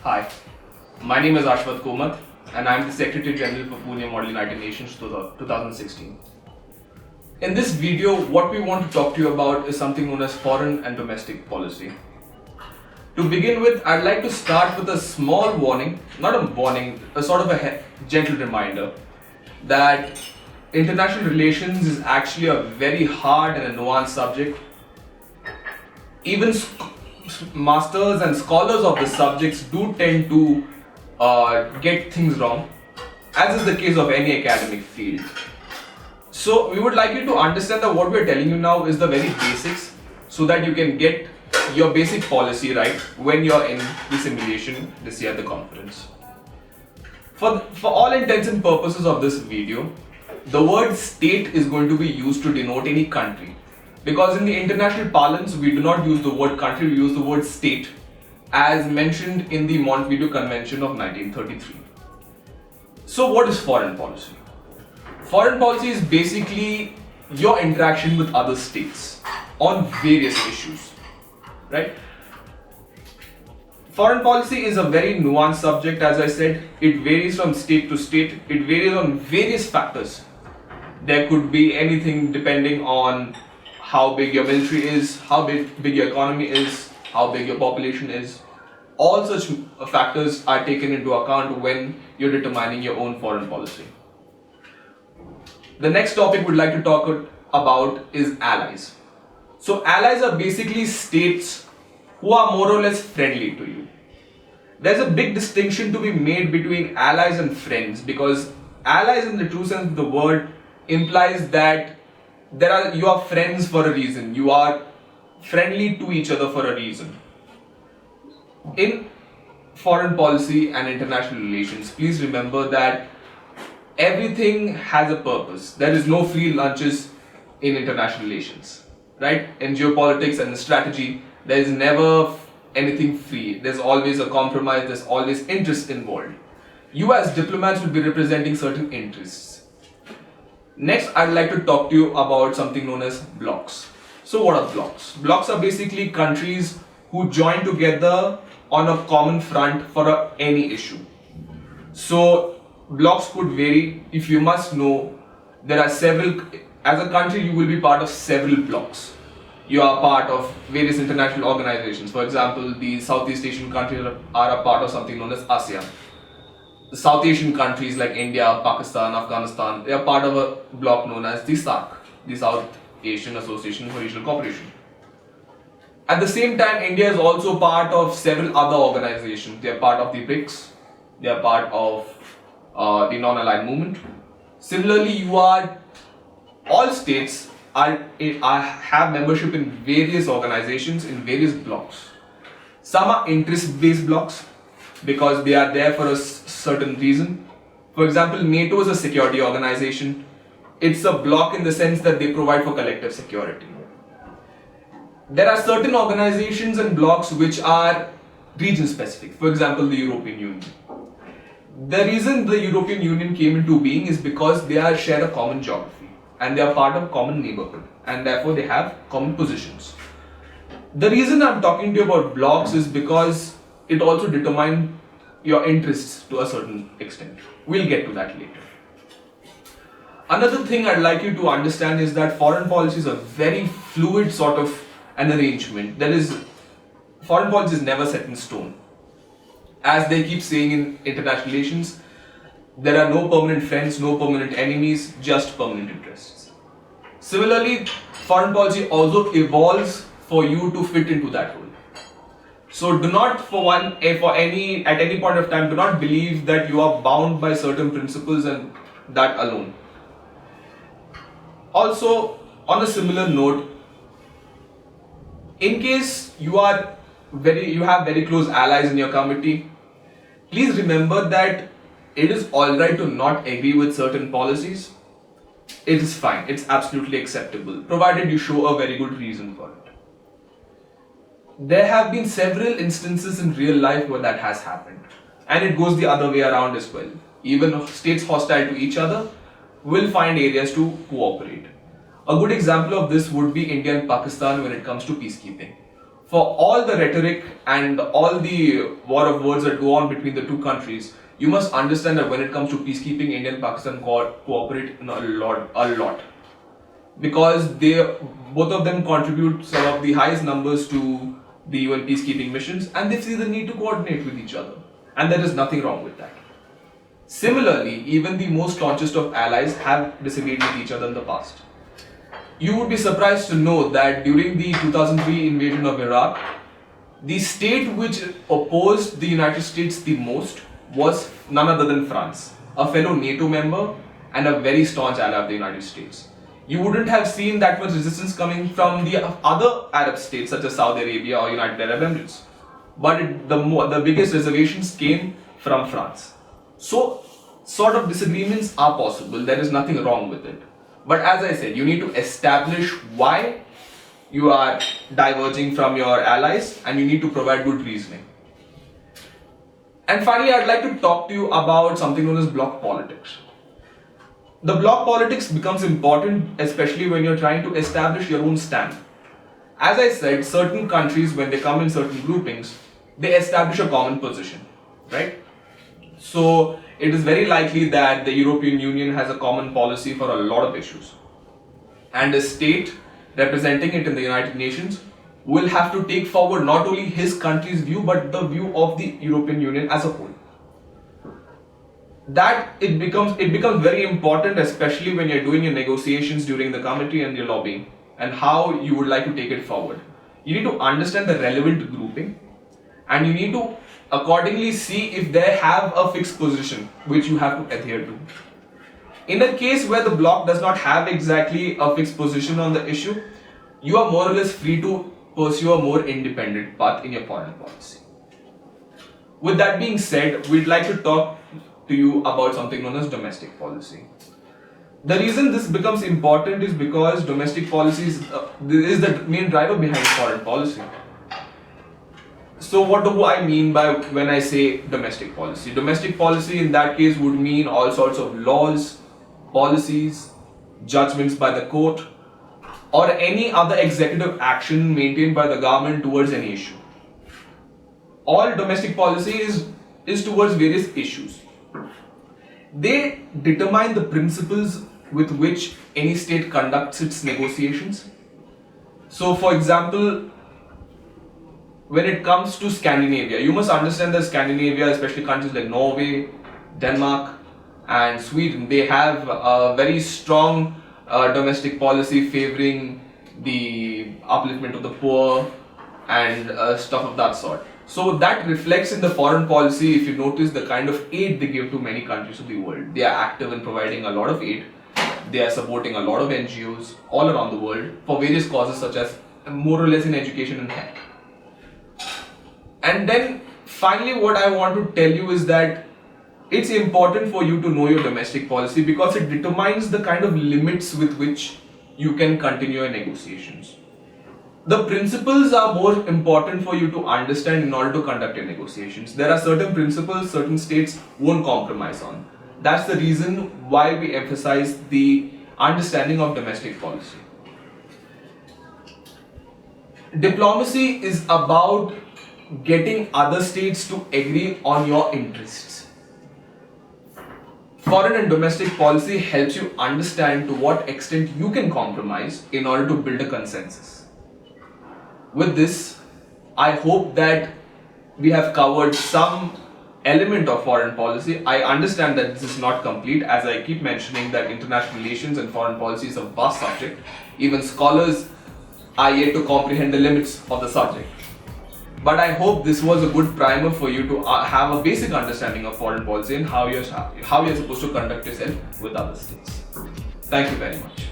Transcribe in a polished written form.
Hi, my name is Ashwath Komat and I am the Secretary General for Pune Model United Nations 2016. In this video, what we want to talk to you about is something known as foreign and domestic policy. To begin with, I'd like to start with a small warning, not a warning, a sort of a gentle reminder that international relations is actually a very hard and a nuanced subject. Even masters and scholars of the subjects do tend to get things wrong, as is the case of any academic field. So we would like you to understand that what we are telling you now is the very basics, so that you can get your basic policy right when you're in the simulation this year at the conference. For all intents and purposes of this video, the word state is going to be used to denote any country. Because in the international parlance, we do not use the word country, we use the word state, as mentioned in the Montevideo Convention of 1933. So what is foreign policy? Foreign policy is basically your interaction with other states on various issues, right? Foreign policy is a very nuanced subject, as I said. It varies from state to state, it varies on various factors. There could be anything depending on how big your military is, how big your economy is, how big your population is. All such factors are taken into account when you're determining your own foreign policy. The next topic we'd like to talk about is allies. So allies are basically states who are more or less friendly to you. There's a big distinction to be made between allies and friends, because allies in the true sense of the word implies that you are friends for a reason, you are friendly to each other for a reason. In foreign policy and international relations, please remember that everything has a purpose. There is no free lunches in international relations, right? In geopolitics and strategy, there is never anything free. There's always a compromise, there's always interest involved. You as diplomats will be representing certain interests. Next, I'd like to talk to you about something known as blocs. So what are blocs? Blocs are basically countries who join together on a common front for any issue. So blocs could vary. If you must know, there are several, as a country you will be part of several blocs. You are part of various international organizations. For example, the Southeast Asian countries are a part of something known as ASEAN. The South Asian countries like India, Pakistan, Afghanistan, they are part of a bloc known as the SAARC, the South Asian Association for Regional Cooperation. At the same time, India is also part of several other organizations. They are part of the BRICS, they are part of the non-aligned movement. Similarly, all states have membership in various organizations, in various blocs. Some are interest-based blocs, because they are there for a certain reason. For example, NATO is a security organization. It's a bloc in the sense that they provide for collective security. There are certain organizations and blocs which are region specific. For example, the European Union. The reason the European Union came into being is because they share a common geography and they are part of a common neighborhood, and therefore they have common positions. The reason I'm talking to you about blocs is because it also determines your interests to a certain extent. We'll get to that later. Another thing I'd like you to understand is that foreign policy is a very fluid sort of an arrangement. Foreign policy is never set in stone. As they keep saying in international relations, there are no permanent friends, no permanent enemies, just permanent interests. Similarly, foreign policy also evolves for you to fit into that role. So do not at any point of time, do not believe that you are bound by certain principles and that alone. Also, on a similar note, in case you have very close allies in your committee, please remember that it is alright to not agree with certain policies. It is fine, it's absolutely acceptable, provided you show a very good reason for it. There have been several instances in real life where that has happened, and it goes the other way around as well. Even states hostile to each other will find areas to cooperate. A good example of this would be India and Pakistan when it comes to peacekeeping. For all the rhetoric and all the war of words that go on between the two countries, you must understand that when it comes to peacekeeping, India and Pakistan cooperate in a lot, because they both of them contribute some of the highest numbers to the UN peacekeeping missions, and they see the need to coordinate with each other, and there is nothing wrong with that. Similarly, even the most staunchest of allies have disagreed with each other in the past. You would be surprised to know that during the 2003 invasion of Iraq, the state which opposed the United States the most was none other than France, a fellow NATO member and a very staunch ally of the United States. You wouldn't have seen that much resistance coming from the other Arab states such as Saudi Arabia or United Arab Emirates, but the biggest reservations came from France. So, sort of disagreements are possible, there is nothing wrong with it. But as I said, you need to establish why you are diverging from your allies, and you need to provide good reasoning. And finally, I'd like to talk to you about something known as bloc politics. The bloc politics becomes important especially when you're trying to establish your own stand. As I said, certain countries, when they come in certain groupings, they establish a common position, right? So it is very likely that the European Union has a common policy for a lot of issues. And a state representing it in the United Nations will have to take forward not only his country's view but the view of the European Union as a whole. That it becomes very important, especially when you're doing your negotiations during the committee and your lobbying, and how you would like to take it forward. You need to understand the relevant grouping, and you need to accordingly see if they have a fixed position which you have to adhere to. In a case where the bloc does not have exactly a fixed position on the issue, you are more or less free to pursue a more independent path in your foreign policy. With that being said, we'd like to talk to you about something known as domestic policy. The reason this becomes important is because domestic policy is the main driver behind foreign policy. So what do I mean by when I say domestic policy? Domestic policy in that case would mean all sorts of laws, policies, judgments by the court, or any other executive action maintained by the government towards any issue. All domestic policy is towards various issues. They determine the principles with which any state conducts its negotiations. So for example, when it comes to Scandinavia, you must understand that Scandinavia, especially countries like Norway, Denmark and Sweden, they have a very strong domestic policy favoring the upliftment of the poor and stuff of that sort. So that reflects in the foreign policy. If you notice the kind of aid they give to many countries of the world, they are active in providing a lot of aid. They are supporting a lot of NGOs all around the world for various causes such as more or less in education and health. And then finally what I want to tell you is that it's important for you to know your domestic policy because it determines the kind of limits with which you can continue your negotiations. The principles are more important for you to understand in order to conduct your negotiations. There are certain principles certain states won't compromise on. That's the reason why we emphasize the understanding of domestic policy. Diplomacy is about getting other states to agree on your interests. Foreign and domestic policy helps you understand to what extent you can compromise in order to build a consensus. With this, I hope that we have covered some element of foreign policy. I understand that this is not complete, as I keep mentioning that international relations and foreign policy is a vast subject. Even scholars are yet to comprehend the limits of the subject. But I hope this was a good primer for you to have a basic understanding of foreign policy and how you're supposed to conduct yourself with other states. Thank you very much.